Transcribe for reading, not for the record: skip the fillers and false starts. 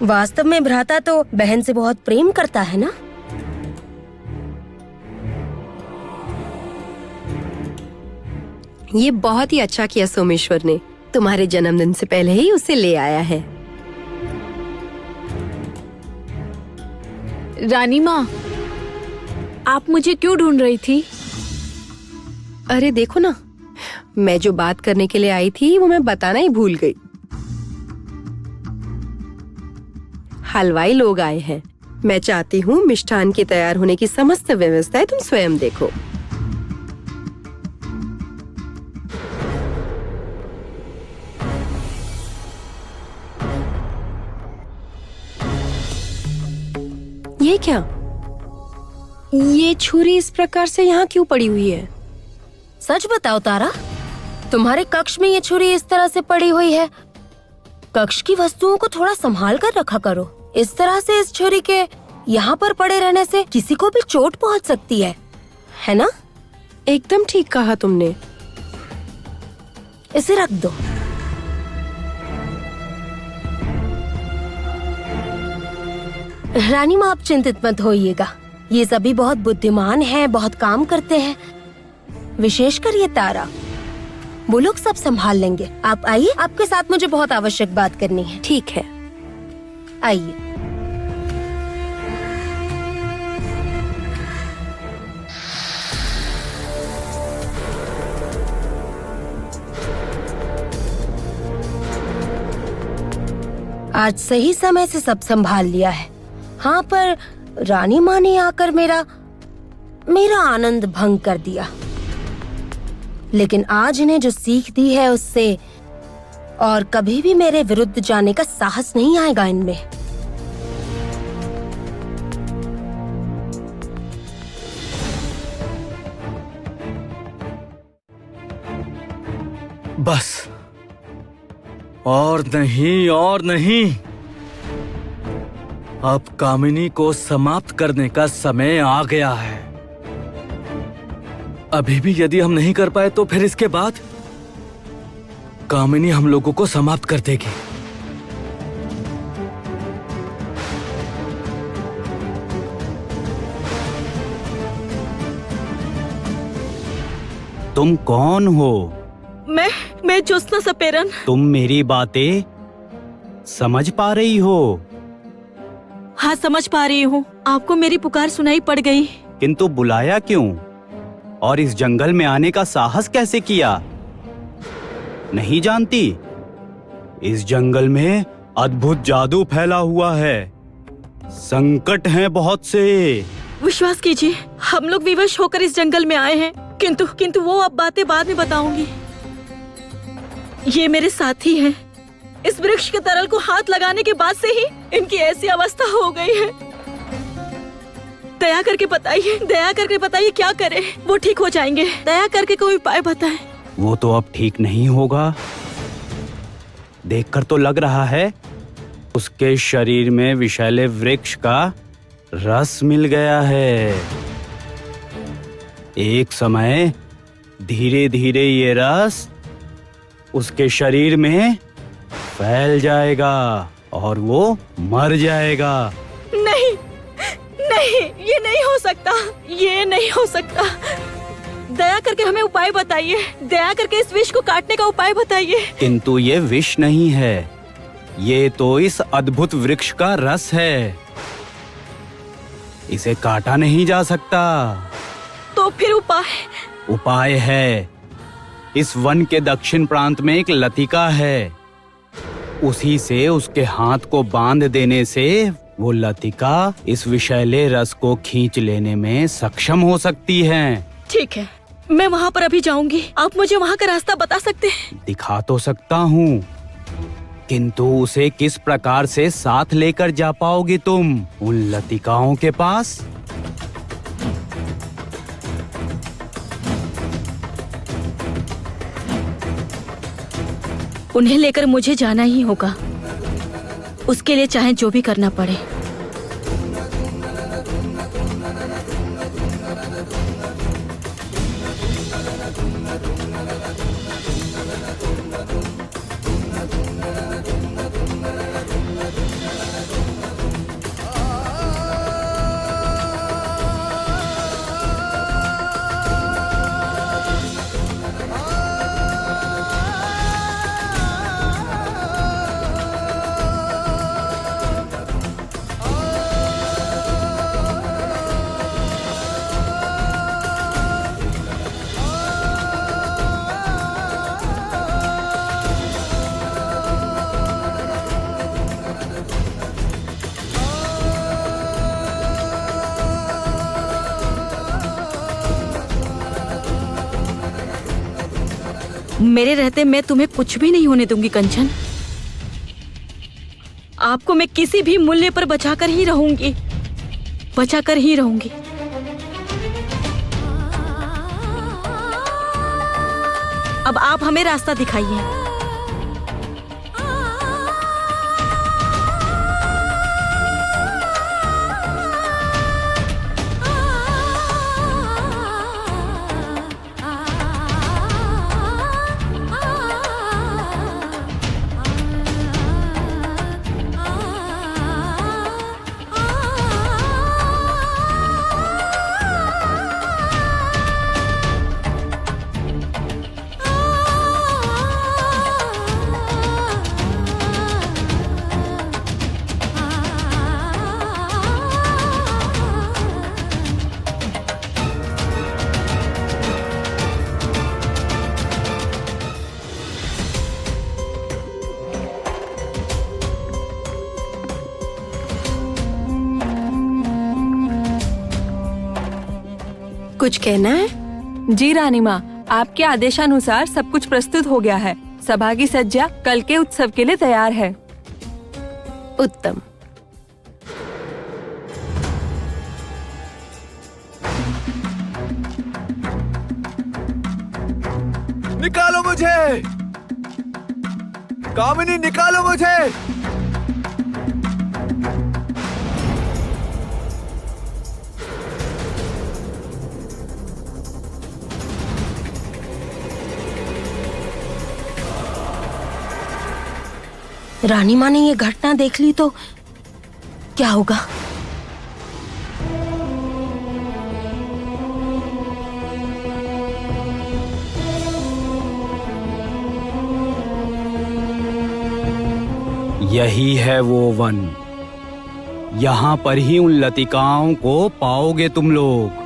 वास्तव में भ्राता तो बहन से बहुत प्रेम करता है ना। ये बहुत ही अच्छा किया सोमेश्वर ने, तुम्हारे जन्मदिन से पहले ही उसे ले आया है। रानी माँ, आप मुझे क्यों ढूंढ रही थी? अरे देखो ना, मैं जो बात करने के लिए आई थी वो मैं बताना ही भूल गई। हलवाई लोग आए हैं। मैं चाहती हूँ मिष्ठान के तैयार होने की समस्त व्यवस्थाएं तुम स्वयं देखो। ये क्या? ये छुरी इस प्रकार से यहाँ क्यों पड़ी हुई है? सच बताओ तारा, तुम्हारे कक्ष में ये छुरी इस तरह से पड़ी हुई है। कक्ष की वस्तुओं को थोड़ा संभाल कर रखा करो। इस तरह से इस छुरी के यहाँ पर पड़े रहने से किसी को भी चोट पहुँच सकती है ना? एकदम ठीक कहा तुमने। इसे रख दो। रानी माँ, आप चिंतित मत होइएगा। ये सभी बहुत बुद्धिमान हैं, बहुत काम करते हैं, विशेषकर ये तारा। वो लोग सब संभाल लेंगे। आप आइए, आपके साथ मुझे बहुत आवश्यक बात करनी है। ठीक है, आइए। आज सही समय से सब संभाल लिया है। हाँ, पर रानी माँ ने आकर मेरा आनंद भंग कर दिया। लेकिन आज इन्हें जो सीख दी है उससे और कभी भी मेरे विरुद्ध जाने का साहस नहीं आएगा इनमें। बस, और नहीं और नहीं। अब कामिनी को समाप्त करने का समय आ गया है। अभी भी यदि हम नहीं कर पाए तो फिर इसके बाद कामिनी हम लोगों को समाप्त कर देगी। तुम कौन हो? मैं ज्योत्सना सपेरन। तुम मेरी बातें समझ पा रही हो? हाँ, समझ पा रही हूँ। आपको मेरी पुकार सुनाई पड़ गई। किंतु बुलाया क्यों? और इस जंगल में आने का साहस कैसे किया? नहीं जानती? इस जंगल में अद्भुत जादू फैला हुआ है। संकट हैं बहुत से। विश्वास कीजिए, हम लोग विवश होकर इस जंगल में आए हैं। किंतु वो अब बातें बाद में बताऊंगी। ये मेरे साथी हैं। इस वृक्ष के तरल को हाथ लगाने के बाद से ही इनकी ऐसी अवस्था हो गई है। दया करके बताइए क्या करें? वो ठीक हो जाएंगे। दया करके कोई उपाय बताएं। वो तो अब ठीक नहीं होगा। देखकर तो लग रहा है उसके शरीर में विषैले वृक्ष का रस मिल गया है। एक समय धीरे धीरे ये रस उसके शरीर में फैल जाएगा और वो मर जाएगा। नहीं, ये नहीं हो सकता। दया करके हमें उपाय बताइए। दया करके इस विष को काटने का उपाय बताइए। किंतु ये विष नहीं है, ये तो इस अद्भुत वृक्ष का रस है। इसे काटा नहीं जा सकता। तो फिर उपाय है। इस वन के दक्षिण प्रांत में एक लतिका है। उसी से उसके हाथ को बांध देने से वो लतिका इस विषैले रस को खींच लेने में सक्षम हो सकती है। ठीक है, मैं वहाँ पर अभी जाऊंगी। आप मुझे वहाँ का रास्ता बता सकते हैं? दिखा तो सकता हूँ, किंतु उसे किस प्रकार से साथ लेकर जा पाओगी तुम उन लतिकाओं के पास? उन्हें लेकर मुझे जाना ही होगा। उसके लिए चाहे जो भी करना पड़े। मेरे रहते मैं तुम्हें कुछ भी नहीं होने दूंगी कंचन। आपको मैं किसी भी मूल्य पर बचाकर ही रहूंगी, बचाकर ही रहूंगी। अब आप हमें रास्ता दिखाइए। कुछ कहना है? जी रानी माँ, आपके आदेशानुसार सब कुछ प्रस्तुत हो गया है। सभा की सज्जा कल के उत्सव के लिए तैयार है। उत्तम। निकालो मुझे, कामिनी निकालो मुझे। रानी माँ ने ये घटना देख ली तो क्या होगा? यही है वो वन। यहाँ पर ही उन लतिकाओं को पाओगे तुम लोग।